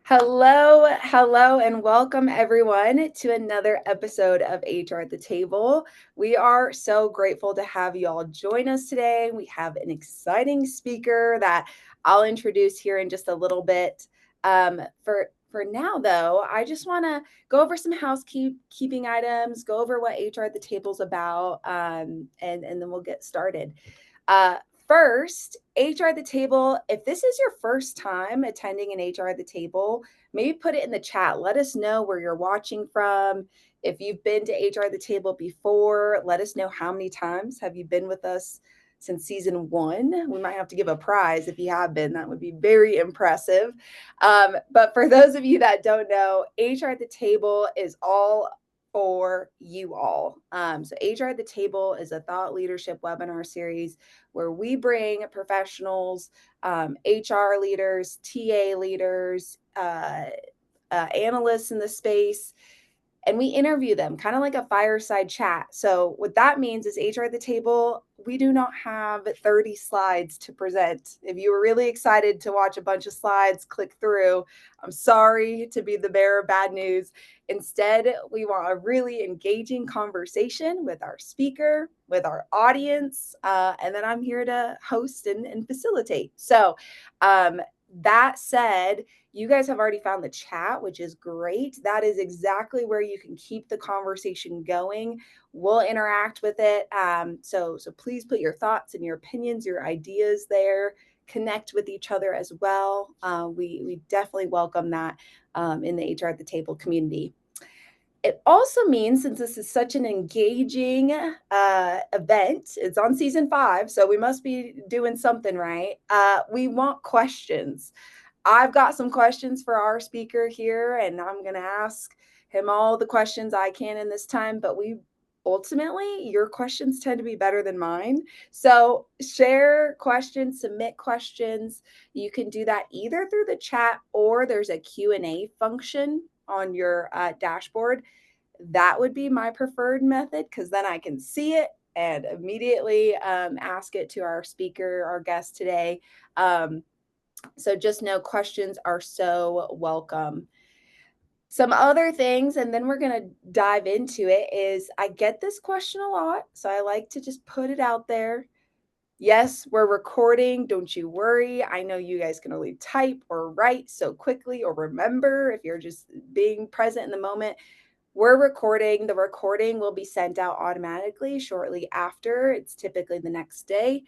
Hello, and welcome everyone to another episode of HR at the Table. We are so grateful to have you all join us today. We have an exciting speaker that I'll introduce here in just a little bit. For now, though, I just want to go over some housekeeping items, go over what HR at the Table is about, and then we'll get started. Uh, First, HR at the Table, if this is your first time attending an HR at the Table, maybe put it in the chat. Let us know where you're watching from. If you've been to HR at the Table before, let us know how many times have you been with us since season 1. We might have to give a prize if you have been. That would be very impressive. But for those of you that don't know, HR at the Table is all for you all. So HR at the Table is a thought leadership webinar series where we bring professionals, HR leaders, TA leaders, analysts in the space, and we interview them kind of like a fireside chat. So what that means is HR at the Table, we do not have 30 slides to present. If you were really excited to watch a bunch of slides, click through. I'm sorry to be the bearer of bad news. Instead, we want a really engaging conversation with our speaker, with our audience, and then I'm here to host and facilitate. So that said, you guys have already found the chat, which is great. That is exactly where you can keep the conversation going. We'll interact with it. So please put your thoughts and your opinions, your ideas there. Connect with each other as well. We definitely welcome that in the HR at the Table community. It also means, since this is such an engaging event, it's on season 5, so we must be doing something right. We want questions. I've got some questions for our speaker here, and I'm going to ask him all the questions I can in this time, but ultimately, your questions tend to be better than mine. So share questions, submit questions. You can do that either through the chat or there's a Q&A function on your dashboard. That would be my preferred method because then I can see it and immediately ask it to our speaker, our guest today. So just know questions are so welcome. Some other things, and then we're going to dive into it, is I get this question a lot, so I like to just put it out there. Yes, we're recording. Don't you worry. I know you guys can only type or write so quickly or remember if you're just being present in the moment. We're recording. The recording will be sent out automatically shortly after. It's typically the next day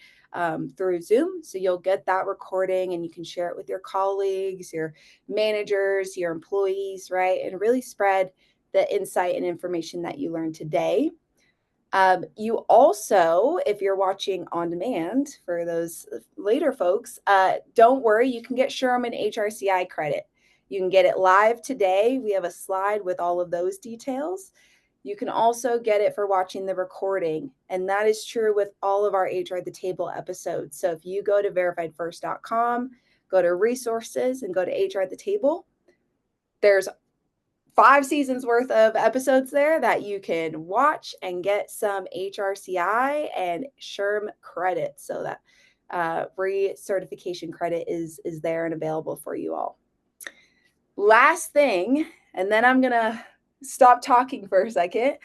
through Zoom. So you'll get that recording and you can share it with your colleagues, your managers, your employees, right? And really spread the insight and information that you learned today. You also, if you're watching on demand for those later folks, don't worry, you can get Sherman HRCI credit. You can get it live today. We have a slide with all of those details. You can also get it for watching the recording. And that is true with all of our HR at the Table episodes. So if you go to verifiedfirst.com, go to resources and go to HR at the Table, there's 5 seasons worth of episodes there that you can watch and get some HRCI and SHRM credit. So that re-certification credit is there and available for you all. Last thing, and then I'm going to stop talking for a second.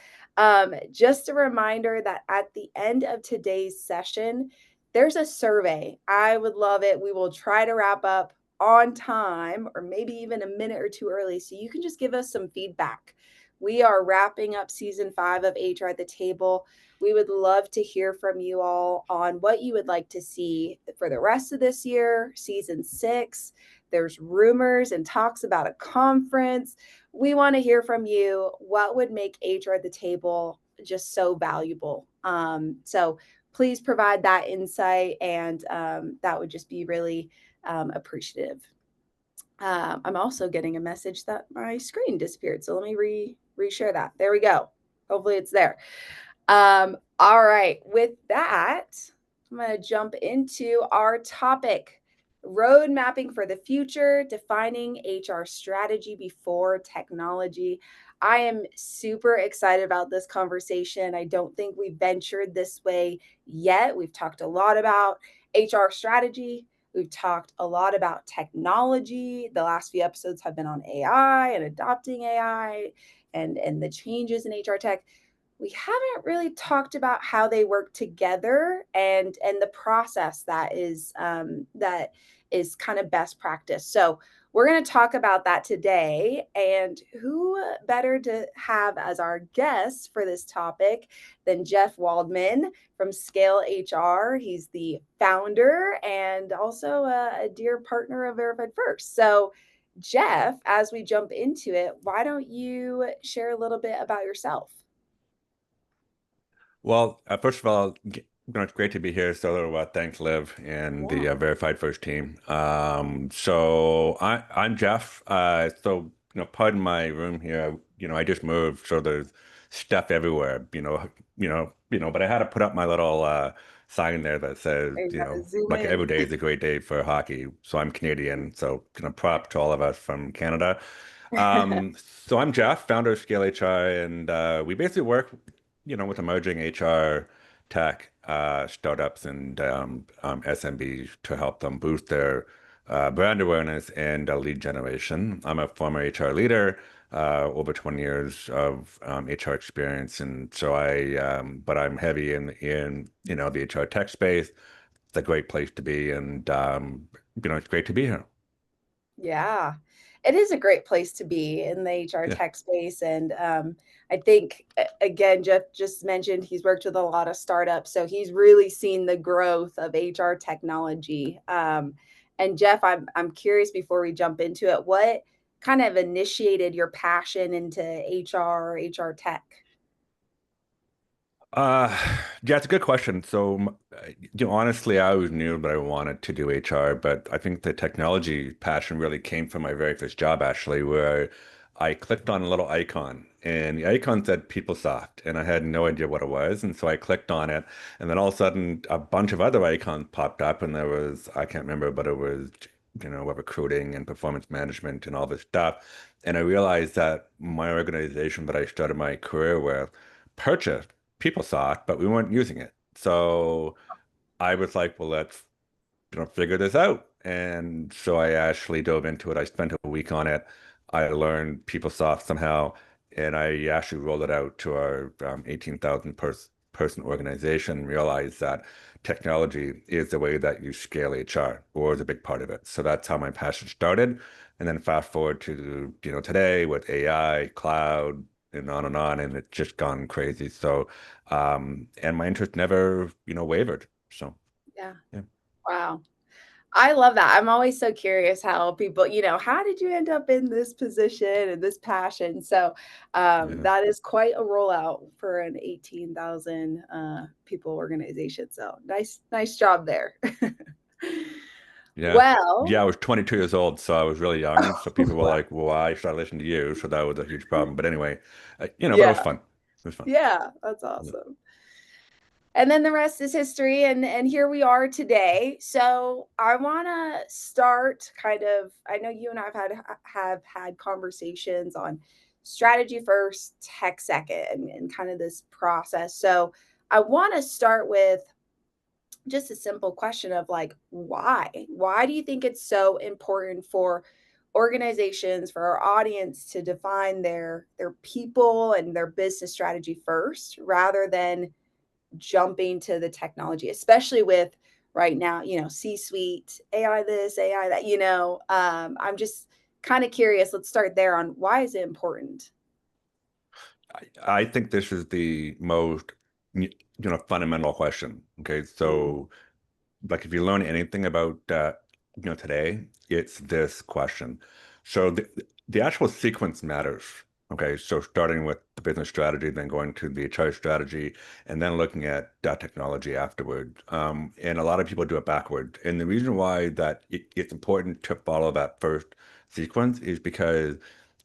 Just a reminder that at the end of today's session, there's a survey. I would love it. We will try to wrap up on time or maybe even a minute or two early so you can just give us some feedback. We are wrapping up season 5 of HR at the Table. We would love to hear from you all on what you would like to see for the rest of this year, season 6. There's rumors and talks about a conference. We want to hear from you. What would make HR at the Table just so valuable? So please provide that insight, and that would just be really appreciative. I'm also getting a message that my screen disappeared. So let me reshare that. There we go. Hopefully it's there. All right. With that, I'm going to jump into our topic. Road mapping for the future, defining HR strategy before technology. I am super excited about this conversation. I don't think we've ventured this way yet. We've talked a lot about HR strategy. We've talked a lot about technology. The last few episodes have been on AI and adopting AI and the changes in HR tech. We haven't really talked about how they work together and the process that is kind of best practice. So we're going to talk about that today. And who better to have as our guest for this topic than Jeff Waldman from ScaleHR? He's the founder and also a dear partner of Verified First. So, Jeff, as we jump into it, why don't you share a little bit about yourself? Well, first of all, it's great to be here. So, thanks, Liv, and Yeah, the Verified First team. I'm Jeff. Pardon my room here. I just moved, so there's stuff everywhere. But I had to put up my little sign there that says, you got to zoom like every in. day is a great day for hockey. So I'm Canadian. So, prop to all of us from Canada. So I'm Jeff, founder of ScaleHR, and we basically work, with emerging HR tech startups and SMBs to help them boost their brand awareness and lead generation. I'm a former HR leader, over 20 years of HR experience, and so but I'm heavy in the HR tech space. It's a great place to be, and it's great to be here. Yeah, it is a great place to be in the HR Yeah. tech space. And I think, again, Jeff just mentioned he's worked with a lot of startups. So he's really seen the growth of HR technology. And Jeff, I'm curious before we jump into it, what kind of initiated your passion into HR tech? Uh, yeah, it's a good question. Honestly, I always knew that I wanted to do HR, but I think the technology passion really came from my very first job, actually, where I clicked on a little icon and the icon said PeopleSoft, and I had no idea what it was. And so I clicked on it, and then all of a sudden, a bunch of other icons popped up, and there was, I can't remember, but it was, recruiting and performance management and all this stuff. And I realized that my organization that I started my career with purchased PeopleSoft, but we weren't using it. So I was like, well, let's figure this out. And so I actually dove into it. I spent a week on it. I learned PeopleSoft somehow, and I actually rolled it out to our 18,000 person organization. Realized that technology is the way that you scale HR, or is a big part of it. So that's how my passion started. And then fast forward to today with AI, cloud, and on, and it's just gone crazy. So and my interest never wavered. So Yeah. yeah. Wow. I love that. I'm always so curious how people, how did you end up in this position and this passion? So Yeah. that is quite a rollout for an 18,000 people organization. So nice job there. Yeah. Well, Yeah, I was 22 years old, so I was really young. So people were wow. like, well, why should I listen to you? So that was a huge problem. But anyway, but it was Yeah, fun. It was fun. yeah, that's Yeah. awesome. And then the rest is history, and here we are today. So I want to start kind of, I know you and have had conversations on strategy first, tech second, and kind of this process. So I want to start with just a simple question of like, why do you think it's so important for organizations, for our audience, to define their people and their business strategy first rather than jumping to the technology, especially with right now, C-suite, AI this, AI that, I'm just kind of curious. Let's start there on why is it important? I think this is the most, fundamental question. Okay. Mm, So like if you learn anything about today, it's this question. So the actual sequence matters. Okay, so starting with the business strategy, then going to the HR strategy, and then looking at technology afterward. And a lot of people do it backward. And the reason why that it's important to follow that first sequence is because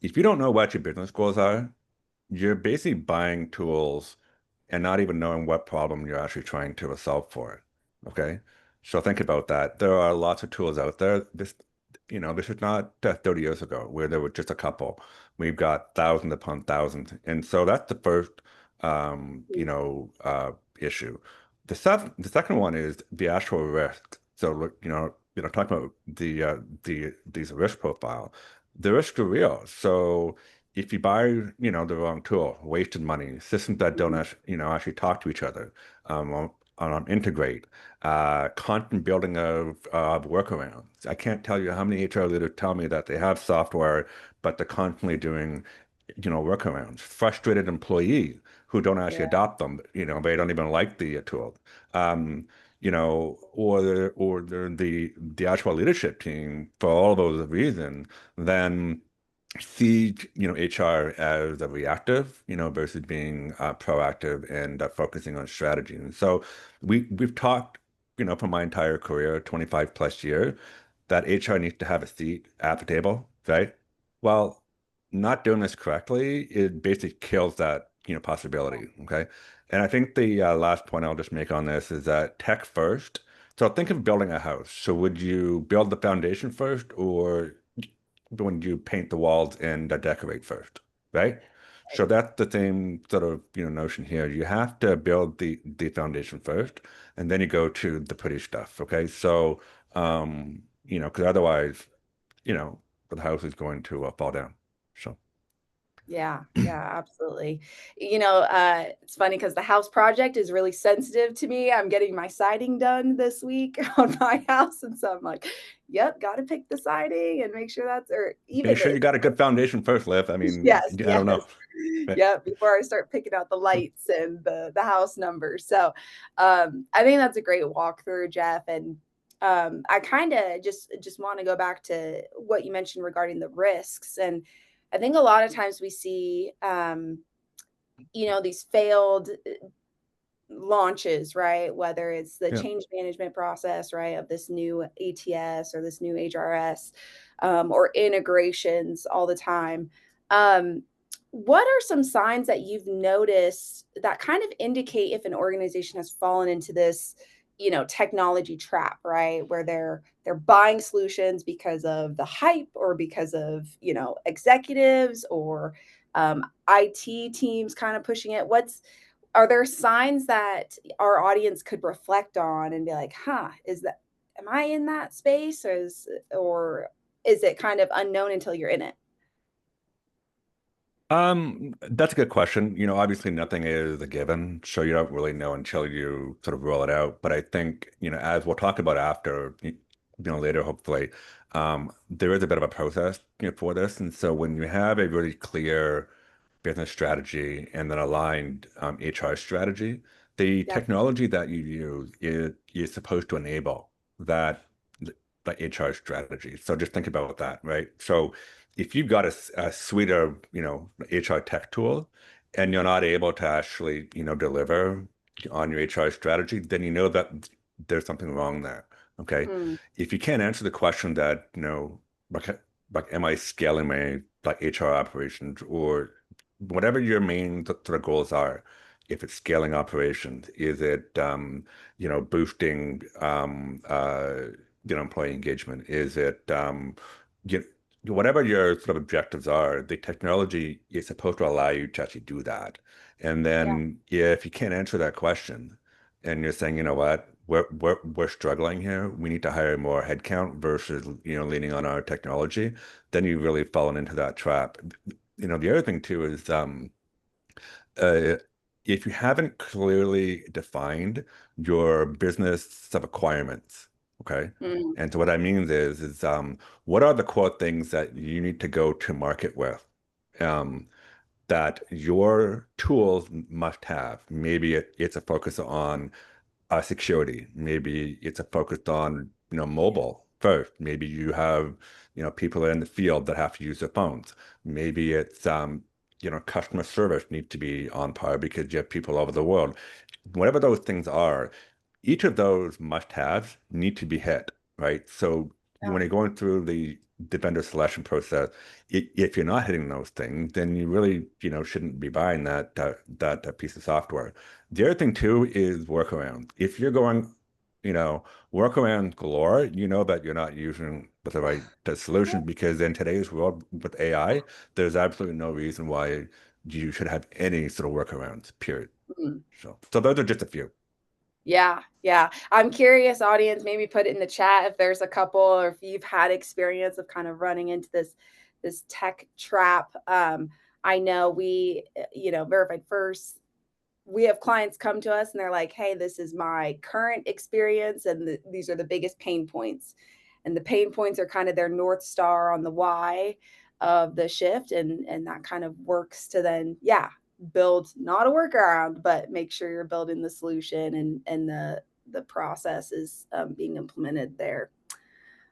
if you don't know what your business goals are, you're basically buying tools and not even knowing what problem you're actually trying to solve for it. Okay. So think about that. There are lots of tools out there. This is not 30 years ago where there were just a couple. We've got thousands upon thousands. And so that's the first, mm, issue. The second one is the actual risk. So, look, talking about these risk profile, the risks are real. So if you buy, the wrong tool, wasted money, systems that don't Mhm. actually talk to each other, integrate, constant building of workarounds. I can't tell you how many HR leaders tell me that they have software, but they're constantly doing, workarounds. Frustrated employees who don't actually Yeah. adopt them, they don't even like the tool. Um, or the actual leadership team for all those reasons, then see, HR as a reactive, versus being proactive and focusing on strategy. And so we've talked, for my entire career, 25 plus years, that HR needs to have a seat at the table, right? Well, not doing this correctly, it basically kills that, possibility. Okay. And I think the last point I'll just make on this is that tech first. So think of building a house. So would you build the foundation first, or when you paint the walls and decorate first, right? So that's the same sort of notion here. You have to build the foundation first, and then you go to the pretty stuff. Okay, so because otherwise, you know, the house is going to fall down. So Yeah, yeah, absolutely. It's funny because the house project is really sensitive to me. I'm getting my siding done this week on my house, and so I'm like, "Yep, gotta pick the siding and make sure that's," or make even sure you the got a good foundation first, Liv. I mean, yes, I don't know. yes. Yeah, before I start picking out the lights and the house numbers. So, I think that's a great walkthrough, Jeff, and, I kinda just wanna go back to what you mentioned regarding the risks, and I think a lot of times we see, these failed launches, right? Whether it's the Yeah. change management process, right, of this new ATS or this new HRS, or integrations all the time. What are some signs that you've noticed that kind of indicate if an organization has fallen into this, technology trap, right? Where they're buying solutions because of the hype or because of, executives or IT teams kind of pushing it. What's Are there signs that our audience could reflect on and be like, "Huh, is that am I in that space or is it kind of unknown until you're in it?" That's a good question. Obviously nothing is a given, so you don't really know until you sort of roll it out. But I think, as we'll talk about after, later, hopefully, there is a bit of a process, for this. And so when you have a really clear business strategy and then aligned HR strategy, the Yeah. technology that you use is supposed to enable that the HR strategy. So just think about that, right? So if you've got a suite of HR tech tool and you're not able to actually deliver on your HR strategy, then you know that there's something wrong there. Okay. Mm, If you can't answer the question that like, am I scaling my like HR operations, or whatever your main sort of goals are. If it's scaling operations, is it boosting employee engagement? Is it you, whatever your sort of objectives are, the technology is supposed to allow you to actually do that. And yeah. then if you can't answer that question and you're saying, you know what, we're struggling here, we need to hire more headcount versus leaning on our technology, then you've really fallen into that trap. The other thing too is uh, if you haven't clearly defined your business requirements, okay? Mm, And so what that means is what are the core things that you need to go to market with? That your tools must have. Maybe it's a focus on security. Maybe it's a focus on, mobile first. Maybe you have, people in the field that have to use their phones. Maybe it's, customer service needs to be on par because you have people all over the world. Whatever those things are, each of those must-haves need to be hit, right? So yeah. when you're going through the vendor selection process, if you're not hitting those things, then you really, shouldn't be buying that piece of software. The other thing too is workaround. If you're going, workaround galore, you know that you're not using the right solution, because in today's world with AI, there's absolutely no reason why you should have any sort of workarounds, period. Mm. So those are just a few. Yeah, yeah. I'm curious, audience, maybe put it in the chat if there's a couple or if you've had experience of kind of running into this tech trap. I know Verified First, we have clients come to us and they're like, hey, this is my current experience and these are the biggest pain points. And the pain points are kind of their North Star on the why of the shift. And that kind of works to then, yeah, build not a workaround, but make sure you're building the solution and the process is being implemented there.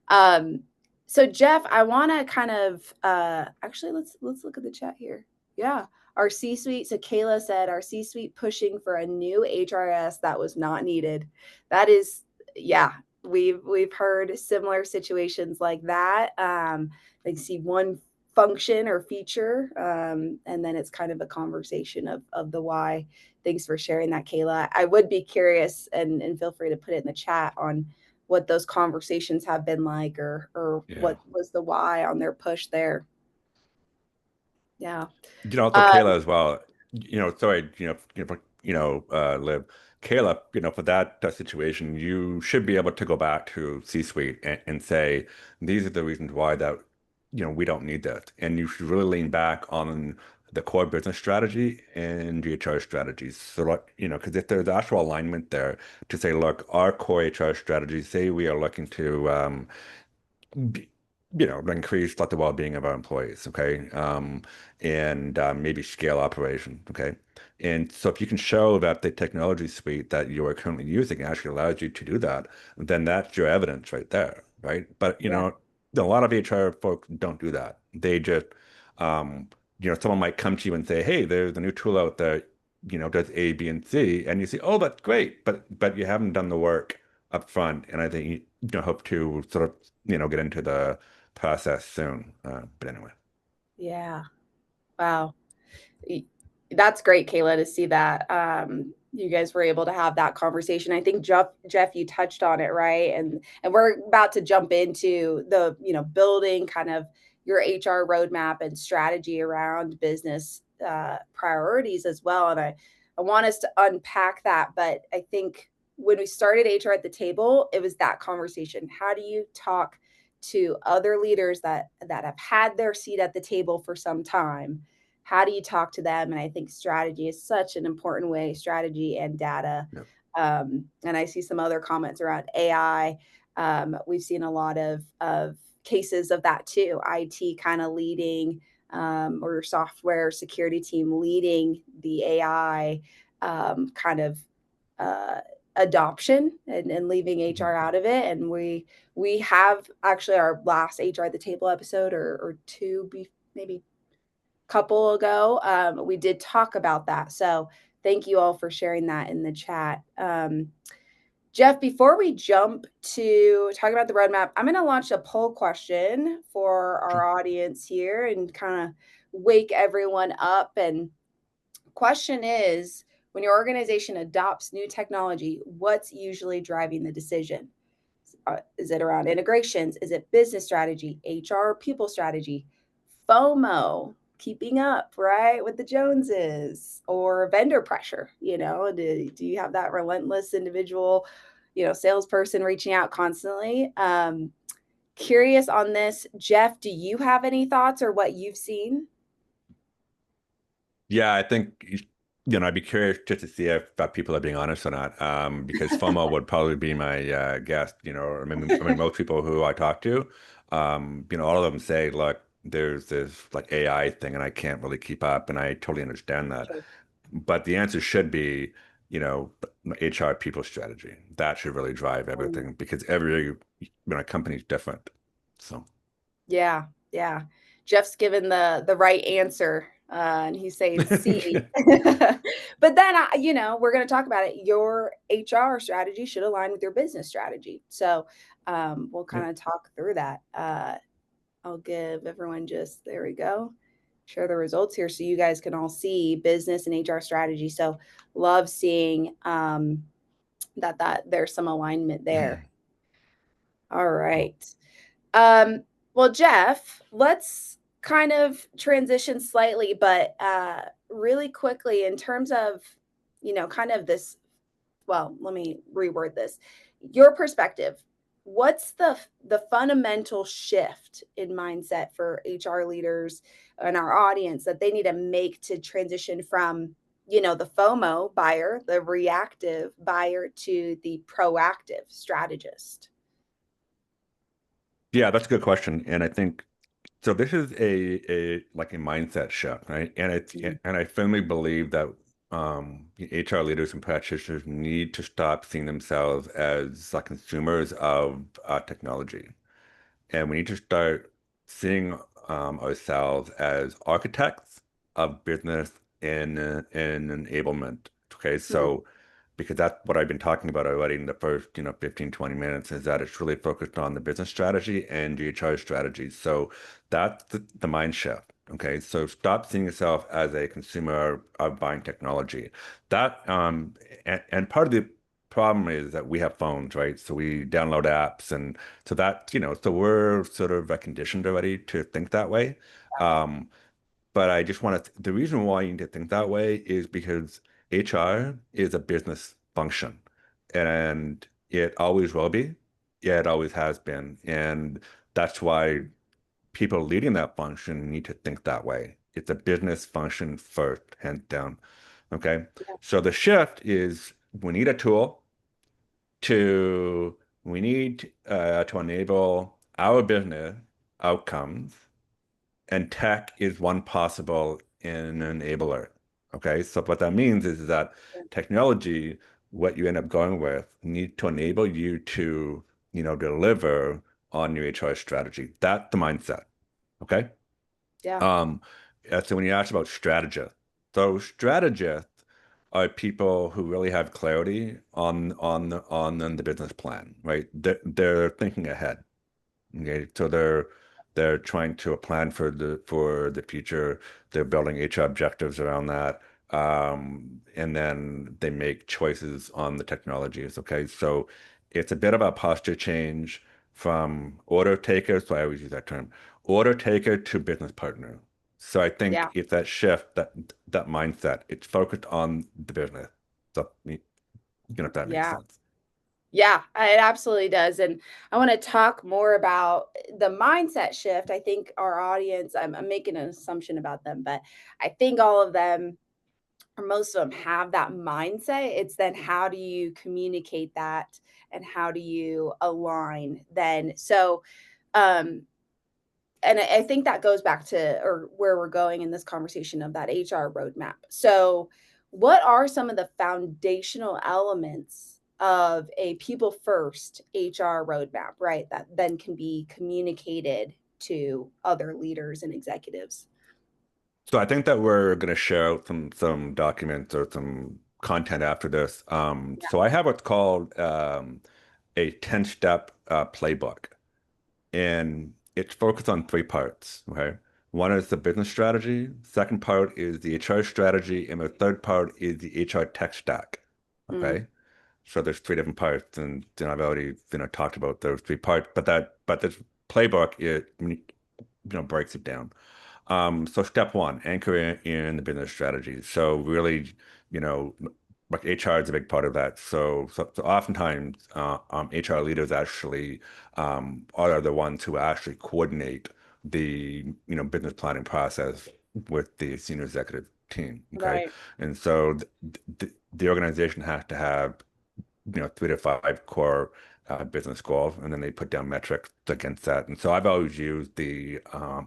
Um, so Jeff, I want to kind of actually let's look at the chat here. Yeah, our C-suite. So Kayla said our C-suite pushing for a new HRS that was not needed. That is, yeah, we've heard similar situations like that. They see one function or feature, and then it's kind of a conversation of the why. Thanks for sharing that, Kayla. I would be curious, and feel free to put it in the chat on what those conversations have been like or Yeah. what was the why on their push there. Yeah. Also Um, Kayla as well. Sorry, Liv, Kayla, for that situation, you should be able to go back to C-suite and say, these are the reasons why that, we don't need this. And you should really lean back on the core business strategy and the HR strategies. So, like, because if there's actual alignment there to say, look, our core HR strategy, say we are looking to, b- increase like the well-being of our employees, okay, and maybe scale operation, okay. And so if you can show that the technology suite that you are currently using actually allows you to do that, then that's your evidence right there, right? But yeah. a lot of HR folks don't do that. They just, um, someone might come to you and say, "Hey, there's a new tool out there, does A, B, and C," and you say, "Oh, that's great," but you haven't done the work up front, and I think hope to sort of get into the process soon. But anyway, Yeah. Wow. That's great, Kayla, to see that you guys were able to have that conversation. I think Jeff, you touched on it, right? And we're about to jump into the building kind of your HR roadmap and strategy around business priorities as well. And I want us to unpack that, but I think when we started HR at the table, it was that conversation. How do you talk to other leaders that have had their seat at the table for some time? How do you talk to them? And I think strategy is such an important way, strategy and data. yeah, And I see some other comments around AI. We've seen a lot of cases of that too. IT kind of leading, or your software security team leading the AI kind of uh, adoption and leaving HR out of it. And we have actually our last HR at the table episode or two, maybe couple ago, we did talk about that. So thank you all for sharing that in the chat. Jeff, before we jump to talk about the roadmap, I'm going to launch a poll question for sure. our audience here and kind of wake everyone up. And question is, when your organization adopts new technology, what's usually driving the decision? Is it around integrations? Is it business strategy, HR, people strategy, FOMO, keeping up, right, with the Joneses, or vendor pressure? Do you have that relentless individual, salesperson reaching out constantly? Curious on this, Jeff. Do you have any thoughts or what you've seen? Yeah, I think I'd be curious just to see if people are being honest or not. Because FOMO would probably be my guess. I mean, most people who I talk to, all of them say, look, there's this like AI thing, and I can't really keep up, and I totally understand that. Sure. But the answer should be, you know, HR people strategy. That should really drive Mm. everything because every company is different. So Yeah, yeah. Jeff's given the right answer, and he's saying C. okay. But then, we're going to talk about it. Your HR strategy should align with your business strategy. So we'll kind Yep. of talk through that. I'll give everyone there we go. Share the results here so you guys can all see business and HR strategy. So love seeing that there's some alignment there. All Cool. right. Well, Jeff, let's kind of transition slightly, but really quickly in terms of, kind of this well, let me reword this. Your perspective, what's the fundamental shift in mindset for HR leaders and our audience that they need to make to transition from, the FOMO buyer, the reactive buyer, to the proactive strategist? Yeah, that's a good question. And I think so this is a like a mindset shift, right? Mhm. And I firmly believe that HR leaders and practitioners need to stop seeing themselves as like consumers of technology. And we need to start seeing ourselves as architects of business and enablement. Okay, Hmm. so because that's what I've been talking about already in the first, 15, 20 minutes, is that it's really focused on the business strategy and the HR strategy. So that's the mind shift. Okay, so stop seeing yourself as a consumer of buying technology. That and part of the problem is that we have phones, right? So we download apps, and so that, so we're sort of conditioned already to think that way. Um, but I just want to, the reason why you need to think that way is because HR is a business function, and it always will be. Yeah, it always has been. And that's why people leading that function need to think that way. It's a business function first, hands down. Okay. So the shift is we need a tool to we need to enable our business outcomes, and tech is one possible enabler. Okay, so what that means is that technology, what you end up going with, need to enable you to, deliver on your HR strategy. That's the mindset. Okay. Yeah. Um, so when you ask about strategists, so strategists are people who really have clarity on the business plan, right? They're thinking ahead. Okay, so they're trying to plan for the future. They're building HR objectives around that, and then they make choices on the technologies. Okay, so it's a bit of a posture change from order taker. So I always use that term, order taker to business partner. So I think Yeah. it's that shift, that mindset. It's focused on the business. So if that makes Yeah. sense. Yeah, it absolutely does. And I want to talk more about the mindset shift. I think our audience, I'm making an assumption about them, but I think all of them, or most of them, have that mindset. It's then how do you communicate that and how do you align then? So, um, and I think that goes back to, or where we're going in this conversation, of that HR roadmap. So, what are some of the foundational elements of a people first HR roadmap, right? That then can be communicated to other leaders and executives. So I think that we're going to share out some documents or some content after this. Yeah. So I have what's called a 10-step playbook, and it's focused on three parts. Okay, one is the business strategy. Second part is the HR strategy, and the third part is the HR tech stack. Mm, Okay, so there's three different parts, and I've already talked about those three parts. But this playbook it breaks it down. So step one, anchor in the business strategy. So really, you know, like HR is a big part of that. So oftentimes, HR leaders actually are the ones who actually coordinate the business planning process with the senior executive team. Okay, right. and so the organization has to have 3 to 5 core business goals, and then they put down metrics against that. And so I've always used the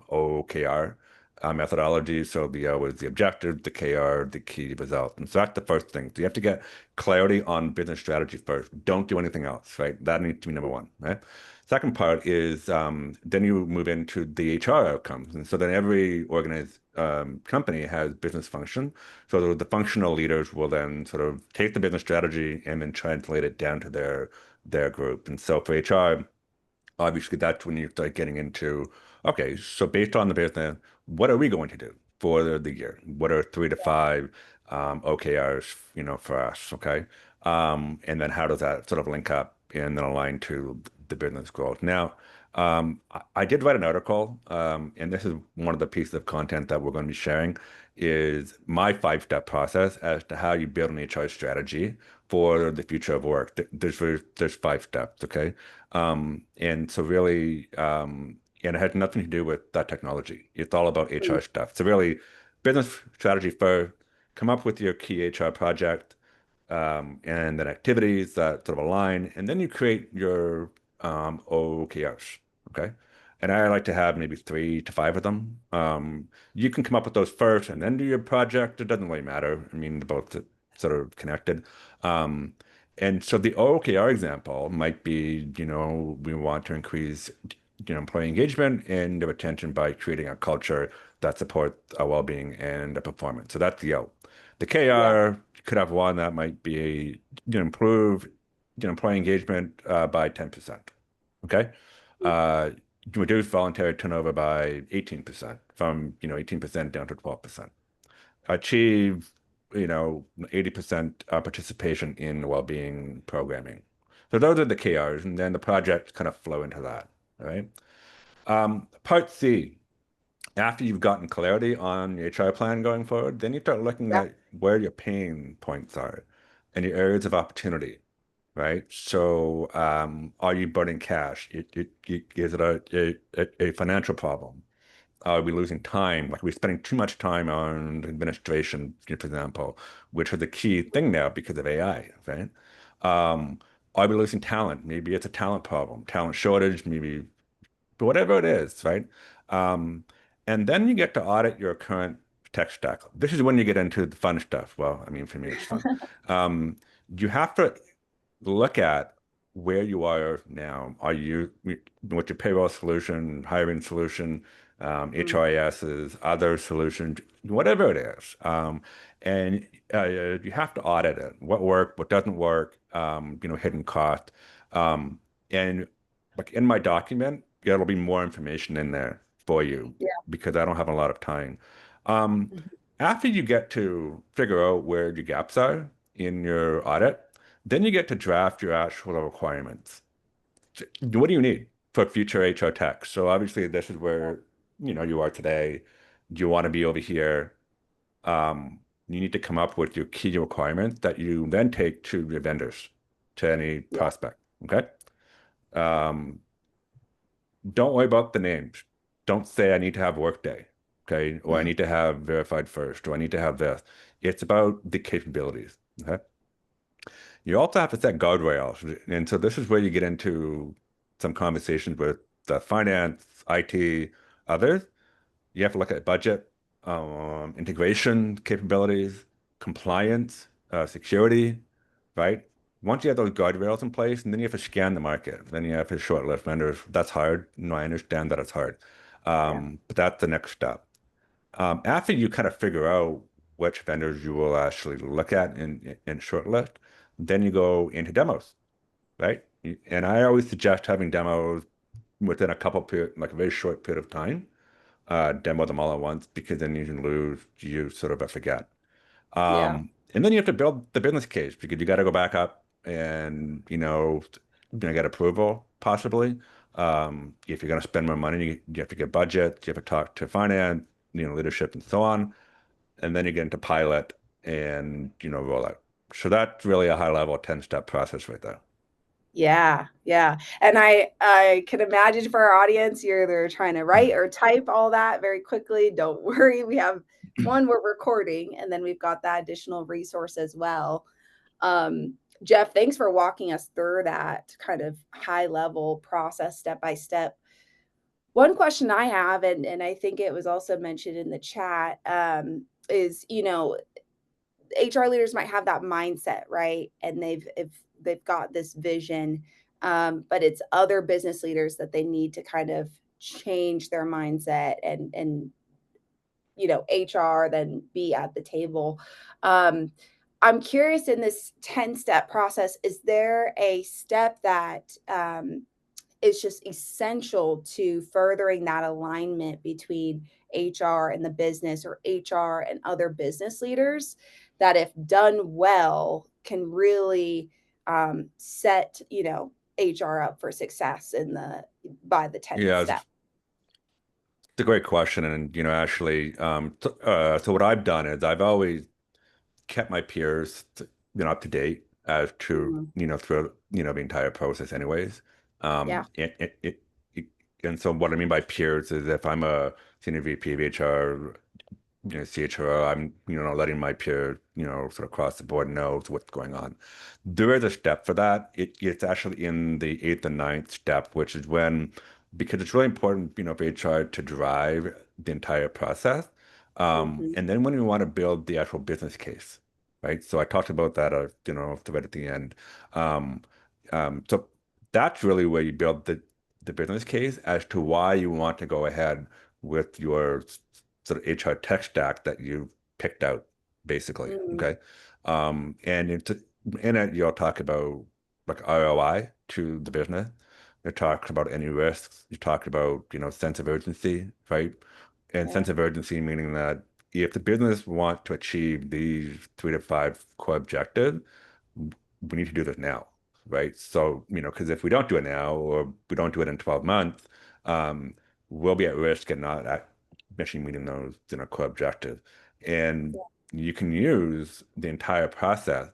OKR methodology. So the O is the objective, the KR, the key result. And so that's the first thing. So you have to get clarity on business strategy first. Don't do anything else, right? That needs to be number one, right? Second part is then you move into the HR outcomes. And so then every organized company has business function. So the functional leaders will then sort of take the business strategy and then translate it down to their group. And so for HR, obviously that's when you start getting into, okay, so based on the business, what are we going to do for the year? What are 3 to 5 OKRs, for us, okay? And then how does that sort of link up and then align to the business growth? Now, I did write an article, and this is one of the pieces of content that we're going to be sharing, is my five-step process as to how you build an HR strategy for the future of work. There's five steps, okay? And so really, and it has nothing to do with that technology. It's all about HR stuff. So really, business strategy first, come up with your key HR project, and then activities that sort of align, and then you create your OKRs. Okay. And I like to have maybe 3 to 5 of them. You can come up with those first and then do your project. It doesn't really matter. I mean, they're both sort of connected. Um, and so the OKR example might be, we want to increase, employee engagement and their retention by creating a culture that supports our well-being and the performance. So that's the O. The Yeah. KR could have one that might be, improve, employee engagement by 10%. Okay. Uh, reduce voluntary turnover by 18% from, 18% down to 12%. Achieve, 80% participation in well-being programming. So those are the KRs, and then the projects kind of flow into that. All right. Part C, after you've gotten clarity on your HR plan going forward, then you start looking Yeah. at where your pain points are and your areas of opportunity, right? So, are you burning cash? Is it a financial problem? Are we losing time? Like, are we spending too much time on administration, for example, which is the key thing now because of AI, right? Um, are we losing talent? Maybe it's a talent problem, talent shortage, maybe whatever it is, right? Um, and then you get to audit your current tech stack. This is when you get into the fun stuff. Well, I mean, for me, it's fun. Um, you have to look at where you are now. Are you with your payroll solution, hiring solution, HRISs, other solutions, whatever it is, and you have to audit it. What worked, what doesn't work, hidden cost, um, and like in my document, there'll be more information in there for you Yeah. because I don't have a lot of time. Um, Mhm. after you get to figure out where your gaps are in your audit, then you get to draft your actual requirements. What do you need for future HR tech? So obviously this is where you are today. Do you want to be over here? You need to come up with your key requirements that you then take to your vendors, to any Yeah. prospect. Okay. Um, don't worry about the names. Don't say I need to have Workday, okay, or I need to have Verified First, or I need to have this. It's about the capabilities. Okay. You also have to set guardrails. And so this is where you get into some conversations with the finance, IT, others. You have to look at budget, integration capabilities, compliance, security, right? Once you have those guardrails in place, and then you have to scan the market. Then you have to shortlist vendors. That's hard. No, I understand that it's hard. Yeah. But that's the next step. After you kind of figure out which vendors you will actually look at in shortlist, then you go into demos, right? And I always suggest having demos within a couple period, like a very short period of time, demo them all at once because then you can lose, you sort of forget. Yeah. And then you have to build the business case because you got to go back up and, get approval possibly. If you're going to spend more money, you have to get budget, you have to talk to finance, leadership and so on. And then you get into pilot and, roll out. So that's really a high level 10-step process right there. Yeah, yeah. And I can imagine for our audience, you're either trying to write or type all that very quickly. Don't worry. We have one, we're recording, and then we've got that additional resource as well. Jeff, thanks for walking us through that kind of high level process step by step. One question I have, and I think it was also mentioned in the chat, is HR leaders might have that mindset, right? And they've got this vision, but it's other business leaders that they need to kind of change their mindset and HR then be at the table. Um, I'm curious in this 10-step process, is there a step that is just essential to furthering that alignment between HR and the business or HR and other business leaders that if done well can really set HR up for success by the 10th Yeah, step? it's a great question. And, actually, so what I've done is I've always kept my peers, up to date as to, Mhm. through, the entire process anyways. Yeah. It, and so what I mean by peers is if I'm a senior VP of HR, CHRO, I'm, letting my peer, sort of across the board knows what's going on. There is a step for that. It's actually in the eighth and ninth step, which is when, because it's really important, for HR to drive the entire process. Hmm. And then when we want to build the actual business case, right? So I talked about that, right at the end. Um, so that's really where you build the business case as to why you want to go ahead with your sort of HR tech stack that you picked out, basically. Hmm. Okay. And in it, you'll talk about like ROI to the business. You talk about any risks. You talk about, sense of urgency, right? And Yeah. sense of urgency meaning that if the business want to achieve these 3 to 5 core objectives, we need to do this now, right? So, because if we don't do it now or we don't do it in 12 months, um, we'll be at risk and not actually meeting those, core objectives. And you can use the entire process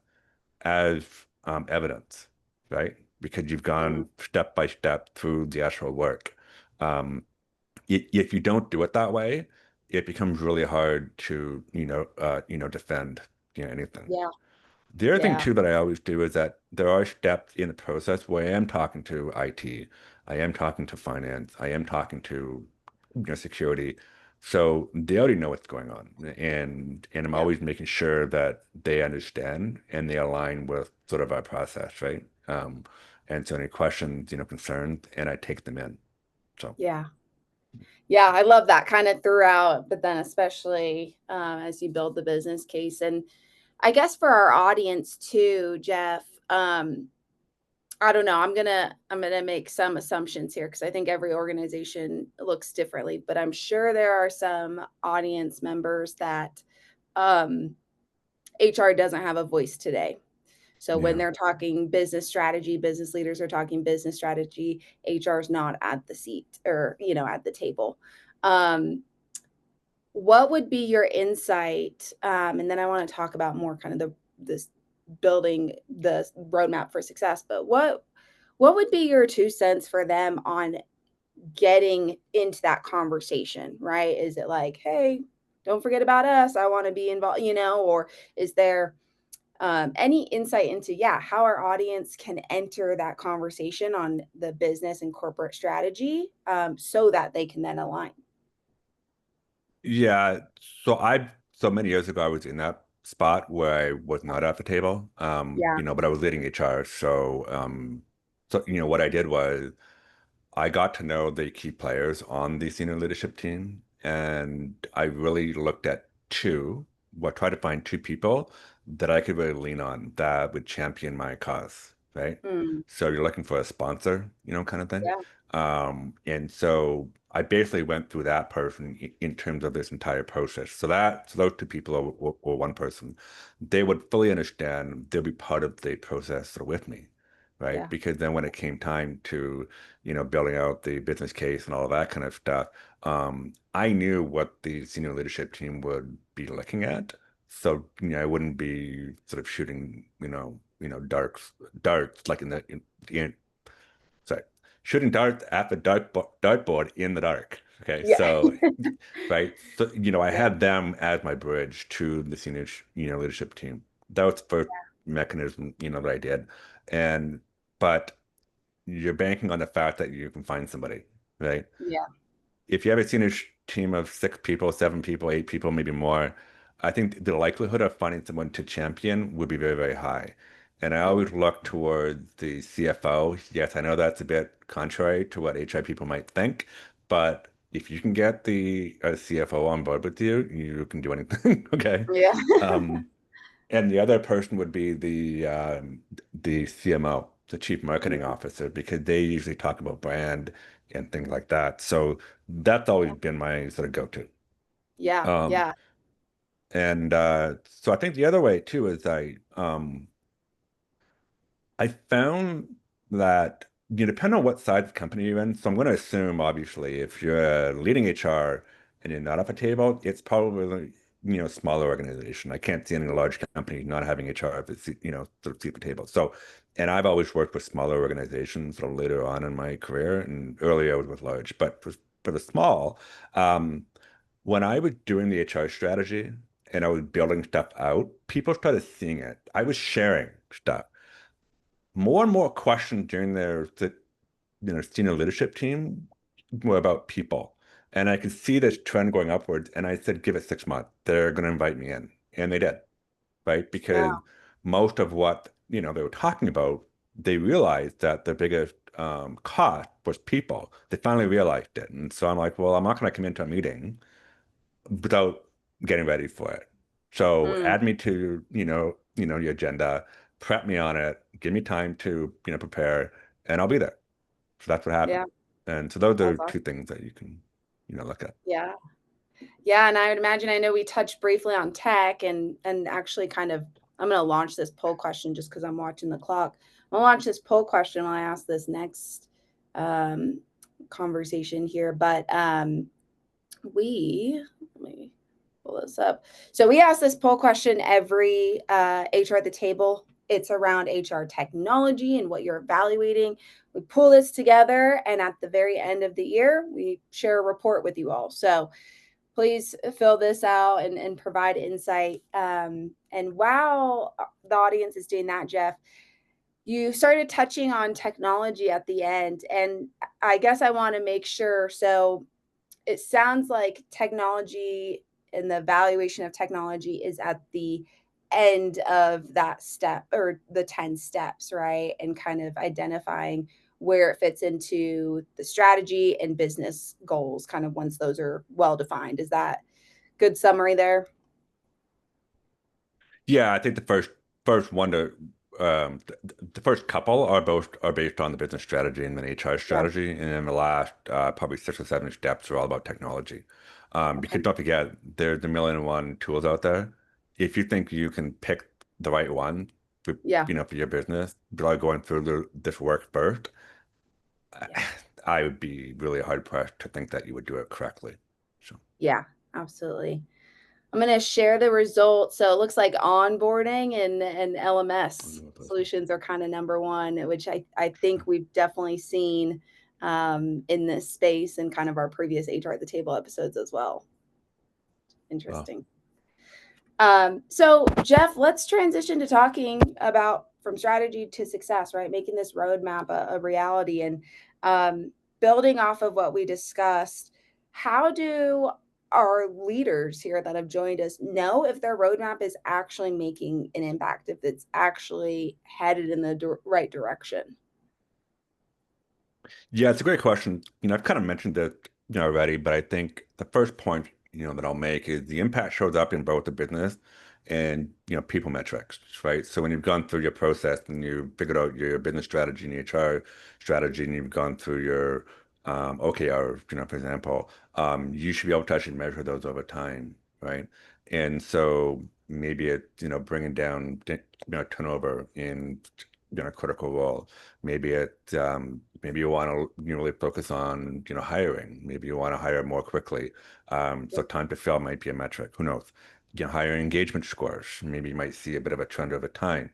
as evidence, right? Because you've Mhm. gone step by step through the actual work. Um, if you don't do it that way, it becomes really hard to, defend, anything. Yeah. The other thing Yeah. too that I always do is that there are steps in the process where I am talking to IT, I am talking to finance, I am talking to security. So they already know what's going on. And I'm Yeah. always making sure that they understand and they align with sort of our process, right? And so any questions, concerns, and I take them in. So Yeah. Yeah, I love that kind of throughout, but then especially as you build the business case. And I guess for our audience too, Jeff, I don't know. I'm gonna make some assumptions here because I think every organization looks differently, but I'm sure there are some audience members that um, HR doesn't have a voice today. So when yeah. they're talking business strategy, business leaders are talking business strategy, HR is not at the seat or at the table. Um, what would be your insight? And then I want to talk about more kind of this building the roadmap for success. But what would be your 2 cents for them on getting into that conversation? Right? Is it like, hey, don't forget about us. I want to be involved. Or is there any insight into how our audience can enter that conversation on the business and corporate strategy so that they can then align? Yeah, so many years ago I was in that spot where I was not at the table. Yeah. But I was leading HR. So what I did was I got to know the key players on the senior leadership team, and I really looked at tried to find two people that I could really lean on that would champion my cause, right? Mm, So you're looking for a sponsor, kind of thing. yeah. And so I basically went through that person in terms of this entire process. So those two people or one person, they would fully understand, they'll be part of the process with me, right? Yeah. Because then when it came time to building out the business case and all of that kind of stuff, I knew what the senior leadership team would be looking at. So, I wouldn't be sort of shooting, darts like in sorry, shooting darts at the dartboard in the dark. Okay. Yeah. So, right. So, I Yeah. had them as my bridge to the senior, leadership team. That was the first mechanism, that I did. And, but you're banking on the fact that you can find somebody, right? Yeah. If you have a senior team of 6 people, 7 people, 8 people, maybe more, I think the likelihood of finding someone to champion would be very, very high. And I Yeah. always look towards the CFO. Yes, I know that's a bit contrary to what HR people might think, but if you can get the CFO on board with you, you can do anything. Okay. Yeah. Um, and the other person would be the CMO, the Chief Marketing Mm, Officer, because they usually talk about brand and things like that. So that's always been my sort of go-to. yeah. Um, Yeah. and so I think the other way too is I found that. you depend on what side of the company you're in. So I'm going to assume, obviously, if you're leading HR and you're not at the table, it's probably, smaller organization. I can't see any large company not having HR at the, sort of seat at the table. So, and I've always worked with smaller organizations sort of later on in my career, and earlier I was with large, but for the small, um, when I was doing the HR strategy and I was building stuff out, people started seeing it. I was sharing stuff. More and more questions during the senior leadership team were about people. And I could see this trend going upwards. And I said, give it 6 months. They're going to invite me in. And they did, right? Yeah. Because most of what, they were talking about, they realized that the biggest cost was people. They finally realized it. And so I'm like, well, I'm not going to come into a meeting without getting ready for it. So Mm, add me to, your agenda, prep me on it, give me time to, prepare, and I'll be there. So that's what happened. yeah. And so those are That's two awesome. things that you can, look at. Yeah. Yeah, and I would imagine I know we touched briefly on tech and actually kind of I'm going to launch this poll question just because I'm watching the clock. I'll launch this poll question when I ask this next um, conversation here. But let me pull this up. So we ask this poll question every HR at the table. It's around HR technology and what you're evaluating. We pull this together, and at the very end of the year, we share a report with you all. So please fill this out and provide insight. And while the audience is doing that, Jeff, you started touching on technology at the end. And I guess I want to make sure. So it sounds like technology and the evaluation of technology is at the end of that step or the 10 steps, right? And kind of identifying where it fits into the strategy and business goals, kind of once those are well defined. Is that good summary there? Yeah, I think the first one to the first couple are based on the business strategy and then HR Yeah. strategy, and then the last probably 6 or 7 steps are all about technology. Because Okay. don't forget, there's a million and one tools out there. If you think you can pick the right one, for, Yeah. for your business, without going through this work first, Yeah. I would be really hard pressed to think that you would do it correctly. So. Yeah. Absolutely. I'm going to share the results. So it looks like onboarding and LMS solutions are kind of number one, which I think we've definitely seen in this space and kind of our previous HR at the table episodes as well. Well, Interesting. So Jeff, let's transition to talking about from strategy to success, right? Making this roadmap a reality and building off of what we discussed. How do our leaders here that have joined us know if their roadmap is actually making an impact, if it's actually headed in the right direction? yeah, it's a great question. I've kind of mentioned it, already, but I think the first point, that I'll make is the impact shows up in both the business and, people metrics, right? So when you've gone through your process and you figured out your business strategy and your HR strategy, and you've gone through your OKR, for example, you should be able to actually measure those over time, right? And so maybe it's, bringing down, turnover in, a critical role. Maybe you want to really focus on hiring. Maybe you want to hire more quickly. So time to fill might be a metric. Who knows? Higher engagement scores. Maybe you might see a bit of a trend over time.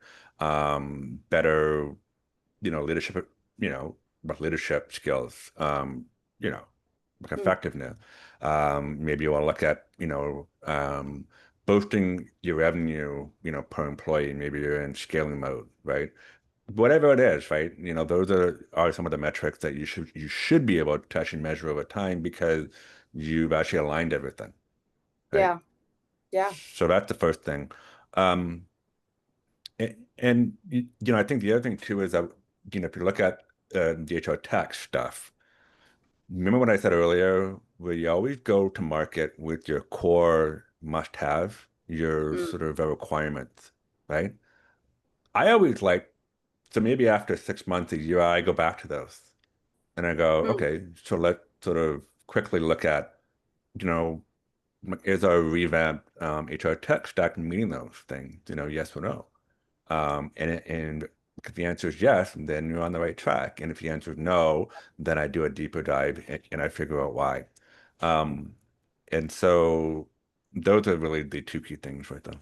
Better leadership. You know, with leadership skills. You know, like Mm, effectiveness. Maybe you want to look at boosting your revenue. Per employee. Maybe you're in scaling mode, right? Whatever it is, right? Those are some of the metrics that you should be able to actually measure over time because you've actually aligned everything, right? yeah. Yeah. So that's the first thing. Um, and I think the other thing too is that if you look at the HR tech stuff, remember what I said earlier, where you always go to market with your core must-have, your Mm, sort of requirements, right? I always like so maybe after 6 months, a year, I go back to those. And I go, mm, okay, so let's sort of quickly look at, you know, is our revamped HR tech stack meeting those things? Yes or no? And If the answer is yes, then you're on the right track. And if the answer is no, then I do a deeper dive and I figure out why. Um, and so those are really the two key things right there.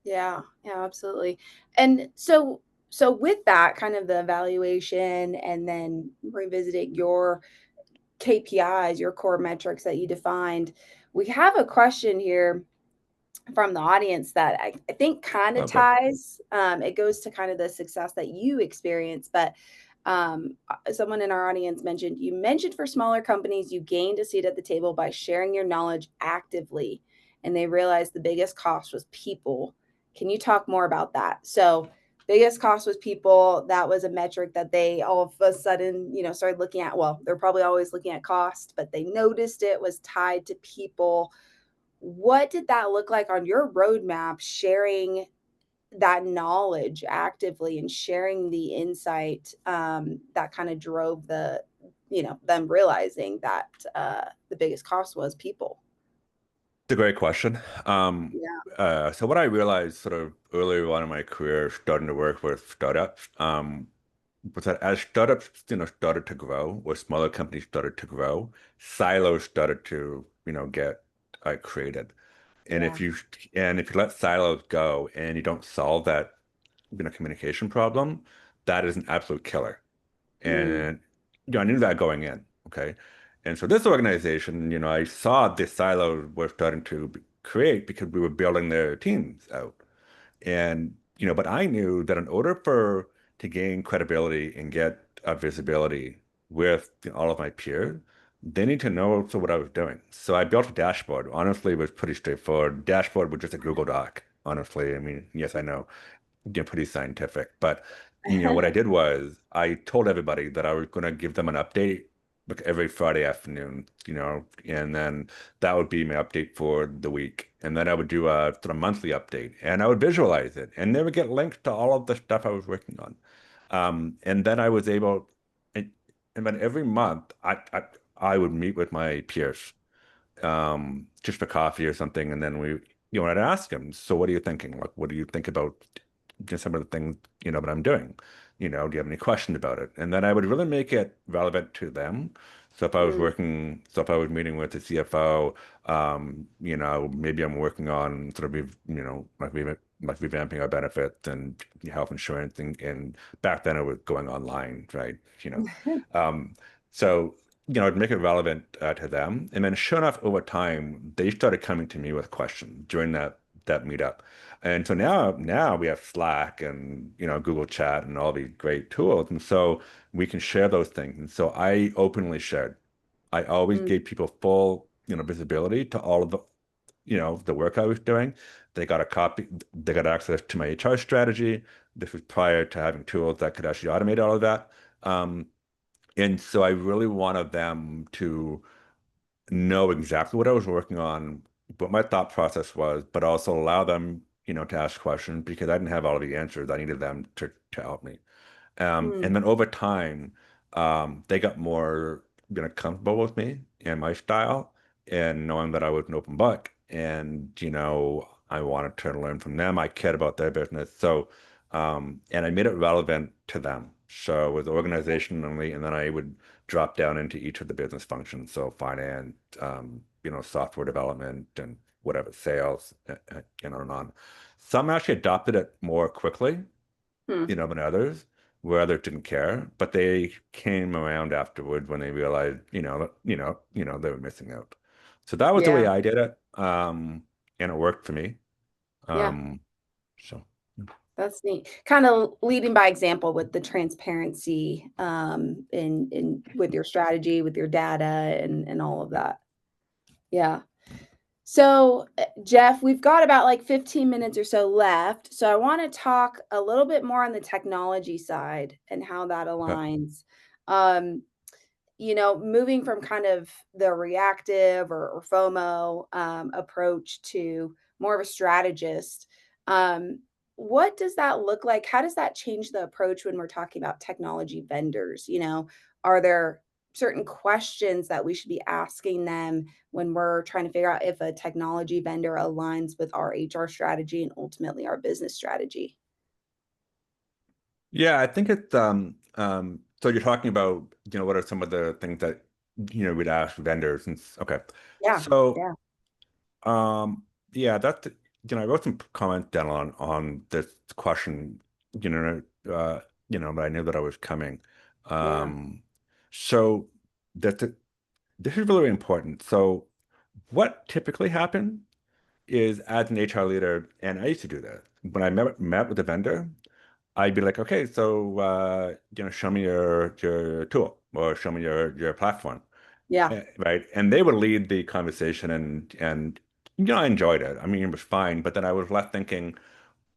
Yeah, yeah, absolutely. And so with that kind of the evaluation and then revisiting your KPIs, your core metrics that you defined, we have a question here from the audience that I think kind of Okay. ties. It goes to kind of the success that you experience, but someone in our audience mentioned you mentioned for smaller companies you gained a seat at the table by sharing your knowledge actively, and they realized the biggest cost was people. Can you talk more about that? So biggest cost was people. That was a metric that they all of a sudden, started looking at. Well, they're probably always looking at cost, but they noticed it was tied to people. What did that look like on your roadmap, sharing that knowledge actively and sharing the insight that kind of drove them realizing that the biggest cost was people? It's a great question. Yeah. So what I realized sort of earlier on in my career, starting to work with startups, was that as startups, started to grow, or smaller companies started to grow, silos started to, get created. And Yeah. if you let silos go and you don't solve that, communication problem, that is an absolute killer. Mm, And I knew that going in. Okay. And so this organization, I saw this silo was starting to create because we were building their teams out. And, but I knew that in order for to gain credibility and get visibility with all of my peers, they need to know also what I was doing. So I built a dashboard. Honestly, it was pretty straightforward. Dashboard was just a Google Doc. Honestly, I mean, yes, I know pretty scientific. But what I did was I told everybody that I was going to give them an update like every Friday afternoon, and then that would be my update for the week. And then I would do a sort of monthly update and I would visualize it and they would get links to all of the stuff I was working on. And then I was able, and, and then every month I would meet with my peers just for coffee or something. And then I'd ask him, so what are you thinking? Like, what do you think about some of the things, that I'm doing? Do you have any questions about it? And then I would really make it relevant to them. mm, So if I was meeting with the CFO, maybe I'm working on sort of, like revamping our benefits and health insurance. And back then it was going online, right? Um, so I'd make it relevant to them. And then sure enough, over time, they started coming to me with questions during that meetup. And so now we have Slack and Google Chat and all these great tools. And so we can share those things. And so I openly shared. I always mm. gave people full, visibility to all of the work I was doing. They got a copy, they got access to my HR strategy. This was prior to having tools that could actually automate all of that. And so I really wanted them to know exactly what I was working on, what my thought process was, but also allow them, to ask questions because I didn't have all the answers. I needed them to help me. And Mm. then over time, they got more, comfortable with me and my style and knowing that I was an open book. And, I wanted to learn from them. I cared about their business. So, and I made it relevant to them. So it was organizationally, and then I would drop down into each of the business functions. So finance, software development and whatever, sales, and on and on. Some actually adopted it more quickly, Hmm. than others, where others didn't care, but they came around afterward when they realized, they were missing out. So that was the way Yeah. I did it. And it worked for me. Yeah. Um, so That's neat. Kind of leading by example with the transparency in with your strategy, with your data and all of that. Yeah. So, Jeff, we've got about like 15 minutes or so left. So, I want to talk a little bit more on the technology side and how that okay. aligns. Um, moving from kind of the reactive or FOMO approach to more of a strategist, um, what does that look like? How does that change the approach when we're talking about technology vendors? Are there certain questions that we should be asking them when we're trying to figure out if a technology vendor aligns with our HR strategy and ultimately our business strategy? Yeah, I think it's so you're talking about, what are some of the things that we'd ask vendors and okay. Yeah, So yeah, um yeah, that's I wrote some comments down on this question, you know, uh but I knew that I was coming. yeah, Um so that's this is really important. So what typically happens is as an HR leader, and I used to do that, when I met with a vendor, I'd be like, okay, so show me your tool or show me your platform, yeah, right? And they would lead the conversation, and I enjoyed it. I mean, it was fine, but then I was left thinking,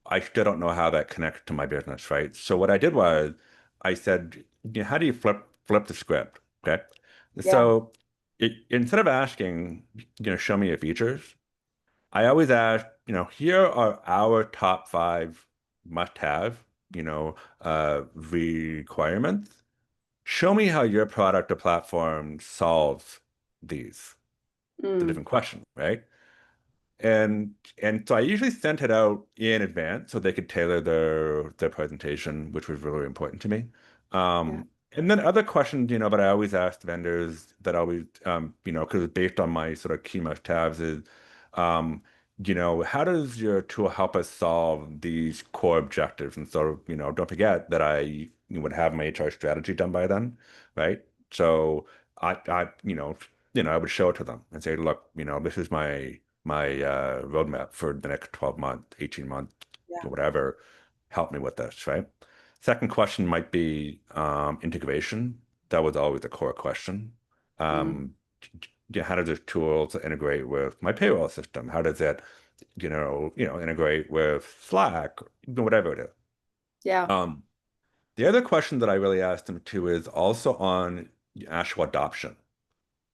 I still don't know how that connects to my business, right? So what I did was, I said, how do you flip the script? Okay, yeah. so instead of asking, show me your features. I always ask, here are our top five must-have, requirements. Show me how your product or platform solves these. It's a Mm, different question, right? And so I usually sent it out in advance so they could tailor their presentation, which was really important to me. yeah, And then other questions, but I always ask vendors that always, because based on my sort of key must-haves is, um, how does your tool help us solve these core objectives? And so, don't forget that I would have my HR strategy done by then, right? So I would show it to them and say, look, this is my roadmap for the next 12 months, 18 months, yeah. whatever. Help me with this, right? Second question might be integration. That was always a core question. Mm, Um, how does this tool integrate with my payroll system? How does it, integrate with Slack, whatever it is? yeah. Um, the other question that I really asked them to is also on actual adoption.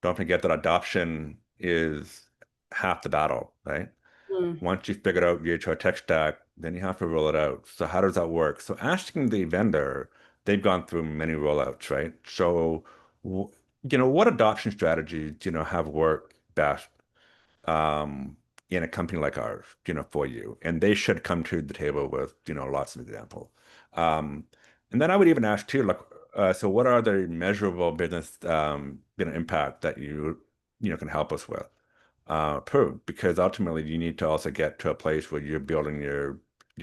Don't forget that adoption is half the battle, right? Mm, Once you've figured out your HR tech stack, then you have to roll it out. So how does that work? So asking the vendor, they've gone through many rollouts, right? So, what adoption strategies, have worked best um, in a company like ours, for you? And they should come to the table with, lots of examples. Um, and then I would even ask too, like, so what are the measurable business, impact that can help us with? Prove because ultimately you need to also get to a place where you're building your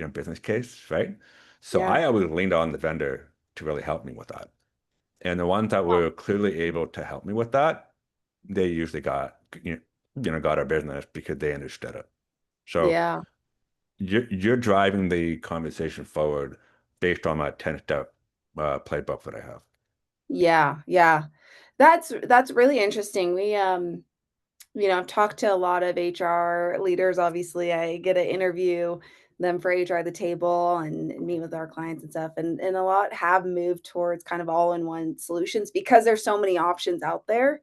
business case, right? So yeah, I always leaned on the vendor to really help me with that. And the ones that were clearly able to help me with that, they usually got our business because they understood it. So yeah, you're driving the conversation forward based on my 10-step playbook that I have. yeah, yeah. That's really interesting. I've talked to a lot of HR leaders. Obviously, I get to interview them for HR at the table and meet with our clients and stuff. And a lot have moved towards kind of all-in-one solutions because there's so many options out there.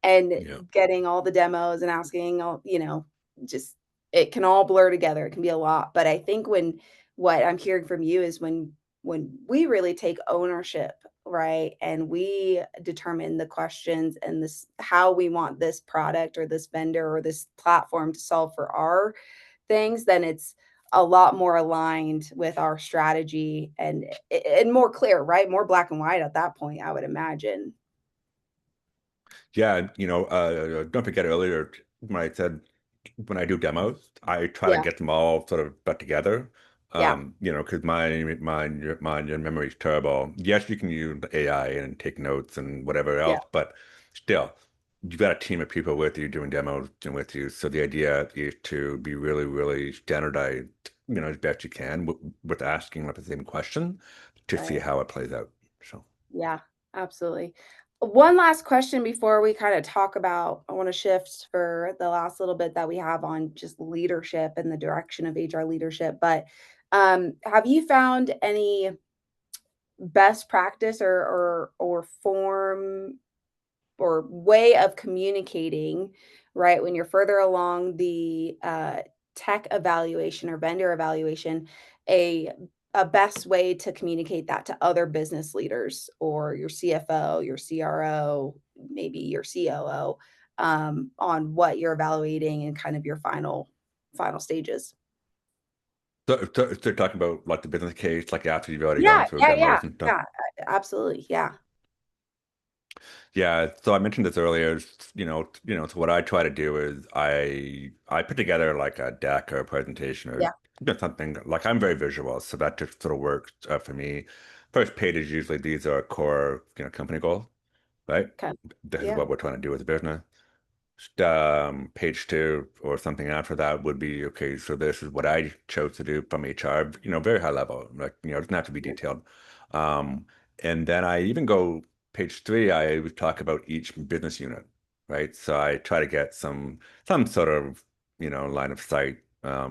And Yeah. getting all the demos and asking all, just it can all blur together. It can be a lot. But I think what I'm hearing from you is when we really take ownership, right? And we determine the questions and this how we want this product or this vendor or this platform to solve for our things, then it's a lot more aligned with our strategy and more clear, right? More black and white at that point, I would imagine. Yeah, don't forget earlier when I said when I do demos, I try to Yeah, get them all sort of put together. yeah, Because my memory is terrible. Yes, you can use AI and take notes and whatever yeah, else, but still, you've got a team of people with you doing demos and with you. So the idea is to be really, really standardized, as best you can with asking like the same question to see right. how it plays out. So. Yeah, absolutely. One last question before we kind of talk about, I want to shift for the last little bit that we have on just leadership and the direction of HR leadership. But have you found any best practice or form or way of communicating, right, when you're further along the, tech evaluation or vendor evaluation, a a best way to communicate that to other business leaders or your CFO, your CRO, maybe your COO, on what you're evaluating and kind of your final stages? So they're talking about like the business case, like after you've already gone Yeah, through yeah, yeah, demos and stuff. yeah, absolutely. Yeah, Yeah, so I mentioned this earlier. So what I try to do is I put together like a deck or a presentation or yeah. something like I'm very visual, so that just sort of works for me. First page is usually these are core company goals, right? Okay. This is Yeah, what we're trying to do as a business. Page two or something after that would be okay. So this is what I chose to do from HR, very high level, like it doesn't have to be yeah, detailed. Um, and then I even go page three, I would talk about each business unit, right? So I try to get some sort of line of sight,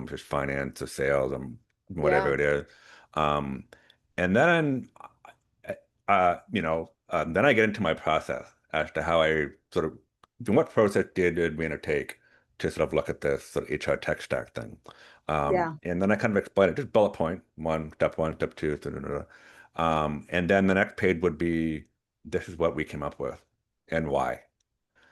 just finance or sales and whatever yeah, it is. Um, and then then I get into my process as to how I sort of what process did we undertake to sort of look at this sort of HR tech stack thing. yeah, And then I kind of explain it, just bullet point, one, step two, da, da, da, da. And then the next page would be, this is what we came up with and why.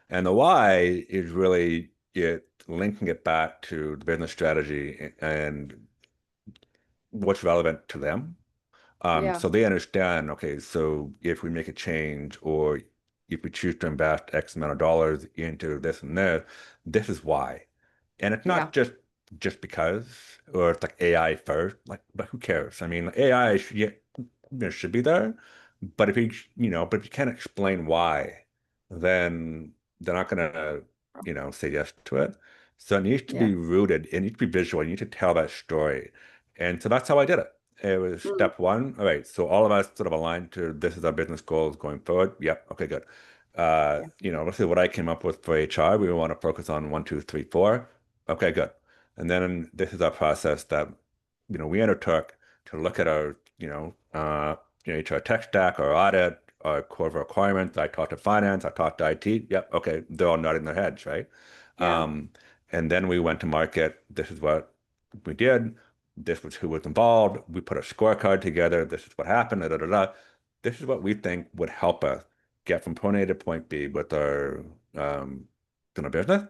And the why is really it linking it back to the business strategy and what's relevant to them. yeah, So they understand, okay, so if we make a change or if we choose to invest X amount of dollars into this and this is why. And it's yeah. not just because, or it's like AI first, like, but who cares? I mean, AI should, yeah, should be there, but if you can't explain why, then they're not gonna, say yes to it. So it needs to Yeah. be rooted, it needs to be visual, you need to tell that story. And so that's how I did it. It was Mm, step one. All right. So all of us sort of aligned to this is our business goals going forward. Yep. Okay, good. yeah, Let's see what I came up with for HR. We want to focus on one, two, three, four. Okay, good. And then this is our process that, we undertook to look at our, HR tech stack, our audit, our core requirements. I talked to finance, I talked to IT. Yep. Okay. They're all nodding their heads, right? yeah, Um, and then we went to market. This is what we did. This was who was involved. We put a scorecard together. This is what happened. Da, da, da, da. This is what we think would help us get from point A to point B with our business.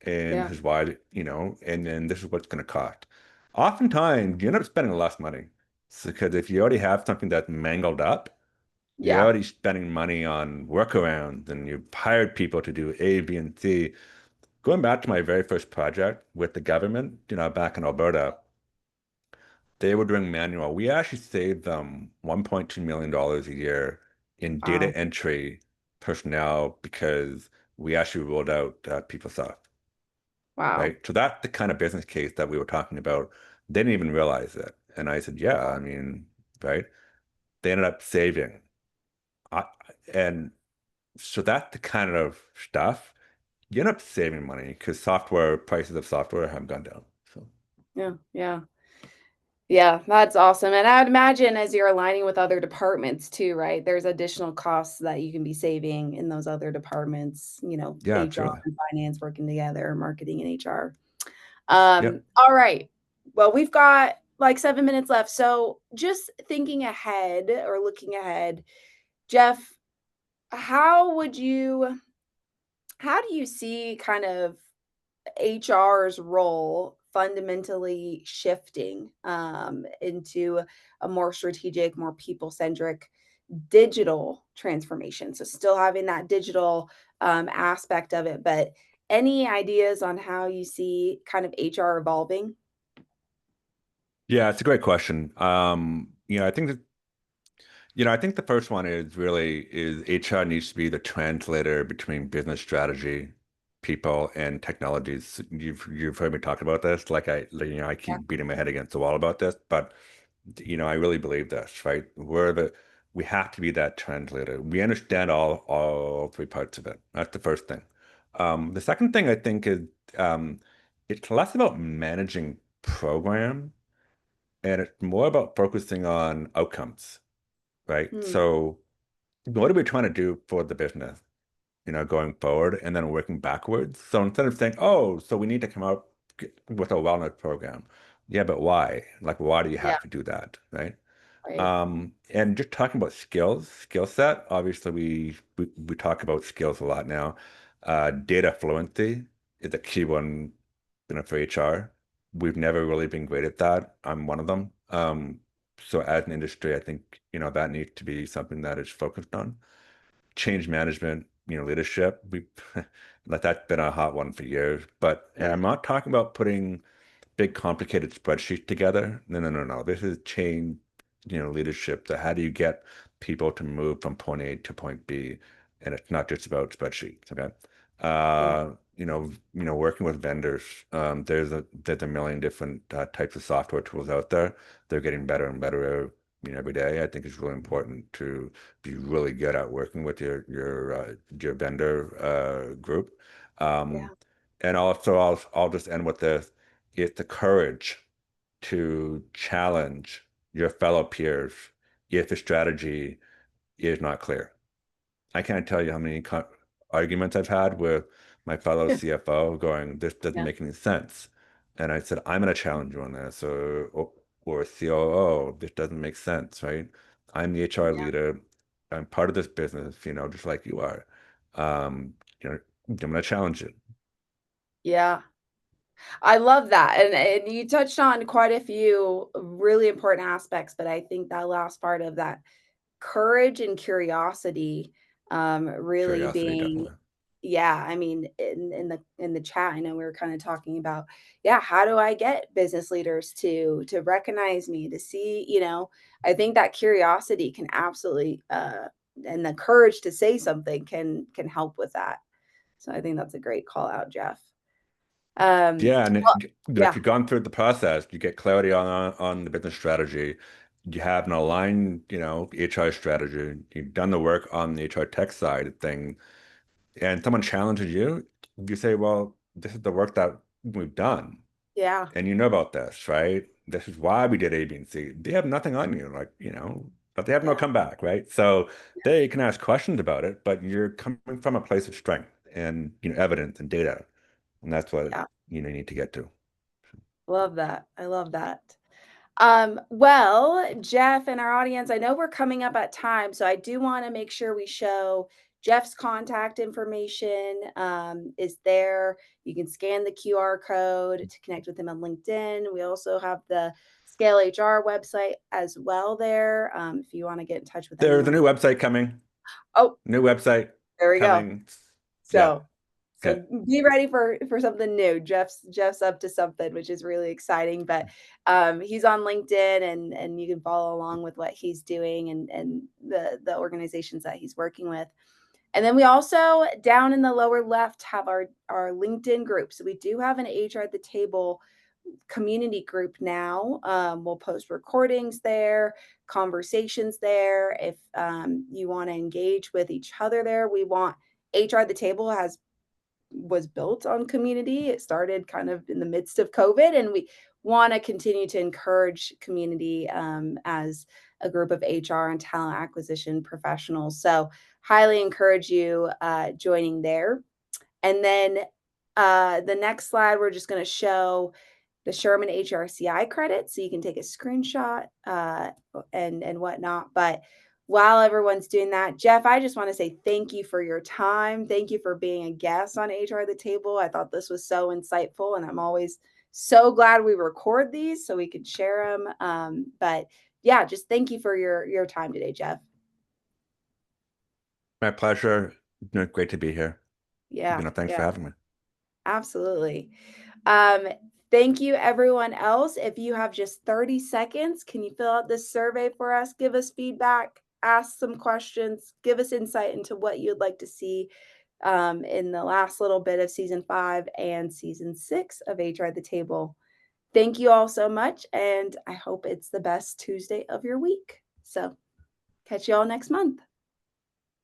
And yeah, this is why, and then this is what's going to cost. Oftentimes, you end up spending less money. Because if you already have something that's mangled up, you're yeah. already spending money on workarounds and you've hired people to do A, B, and C. Going back to my very first project with the government, back in Alberta, they were doing manual. We actually saved them $1.2 million a year in data Wow, entry personnel because we actually rolled out PeopleSoft, wow, right? So that's the kind of business case that we were talking about. They didn't even realize it. And I said, yeah, I mean, right? They ended up saving. I, and so that's the kind of stuff you end up saving money because prices of software have gone down. So yeah, yeah. Yeah, that's awesome, and I would imagine as you're aligning with other departments too, right? There's additional costs that you can be saving in those other departments, yeah, HR absolutely. and finance working together, marketing and HR. Yep. All right. Well, we've got like 7 minutes left. So, just thinking ahead or looking ahead, Jeff, how would you how do you see kind of HR's role fundamentally shifting into a more strategic, more people centric digital transformation? So, still having that digital aspect of it, but any ideas on how you see kind of HR evolving? Yeah, it's a great question. I think the first one is HR needs to be the translator between business strategy, people, and technologies. You've heard me talk about this. I Yeah. keep beating my head against the wall about this, but I really believe this, right? We have to be that translator. We understand all three parts of it. That's the first thing. The second thing I think is um, it's less about managing program and it's more about focusing on outcomes, right? Hmm. So what are we trying to do for the business, going forward and then working backwards? So instead of saying, oh, so we need to come out with a wellness program. Yeah, but why? Like, why do you Yeah. have to do that, right? Right. And just talking about skill set, obviously we talk about skills a lot now. Data fluency is a key one, for HR. we've never really been great at that. I'm one of them. So as an industry, I think, that needs to be something that is focused on. Change management, leadership. We like that's been a hot one for years. And Yeah. I'm not talking about putting big complicated spreadsheet together. No, no, no, no. This is chain, leadership. So how do you get people to move from point A to point B? And it's not just about spreadsheets. Okay. Yeah. Working with vendors. There's a million different types of software tools out there. They're getting better and better, every day. I think it's really important to be really good at working with your vendor group. Um, Yeah. and also, I'll just end with this: it's the courage to challenge your fellow peers if the strategy is not clear. I can't tell you how many arguments I've had with my fellow CFO going, this doesn't Yeah. make any sense. And I said, I'm going to challenge you on this, or COO, this doesn't make sense, right? I'm the HR Yeah. leader. I'm part of this business, just like you are. I'm going to challenge it. Yeah. I love that. And you touched on quite a few really important aspects, but I think that last part of that courage and curiosity, really Curiosity, being definitely. yeah, I mean, in the chat, I know we were kind of talking about, yeah, how do I get business leaders to recognize me, to see, I think that curiosity can absolutely and the courage to say something can help with that. So I think that's a great call out, Jeff. Yeah, and Well, if yeah, you've gone through the process, you get clarity on the business strategy. You have an aligned, HR strategy. You've done the work on the HR tech side of thing, and someone challenges you. You say, "Well, this is the work that we've done, yeah, and you know about this, right? This is why we did A, B, and C." They have nothing on you, like, but they have no yeah, comeback, right? So they can ask questions about it, but you're coming from a place of strength and evidence and data, and that's what yeah. you need to get to. Love that. I love that. Well, Jeff and our audience, I know we're coming up at time, so I do want to make sure we show Jeff's contact information is there. You can scan the QR code to connect with him on LinkedIn. We also have the Scale HR website as well there if you want to get in touch with There's a anyone. new website coming. Oh, New website there we go. coming. Yeah. So Okay. so be ready for something new. Jeff's up to something, which is really exciting. But he's on LinkedIn, and you can follow along with what he's doing and the organizations that he's working with. And then we also down in the lower left have our LinkedIn group. So we do have an HR at the table community group now. We'll post recordings there, conversations there. If you want to engage with each other there, we want HR at the table has was built on community. It started kind of in the midst of COVID, and we want to continue to encourage community as a group of HR and talent acquisition professionals. So, highly encourage you joining there. And then the next slide, we're just going to show the Sherman HRCI credit, so you can take a screenshot and whatnot. But while everyone's doing that, Jeff, I just want to say thank you for your time. Thank you for being a guest on HR at the Table. I thought this was so insightful, and I'm always so glad we record these so we could share them. But yeah, just thank you for your time today, Jeff. My pleasure. Great to be here. Yeah, Thanks yeah, for having me. absolutely. Um, Thank you, everyone else. If you have just 30 seconds, can you fill out this survey for us? Give us feedback, ask some questions, give us insight into what you'd like to see in the last little bit of season 5 and season 6 of HR at the Table. Thank you all so much, and I hope it's the best Tuesday of your week. So, catch you all next month.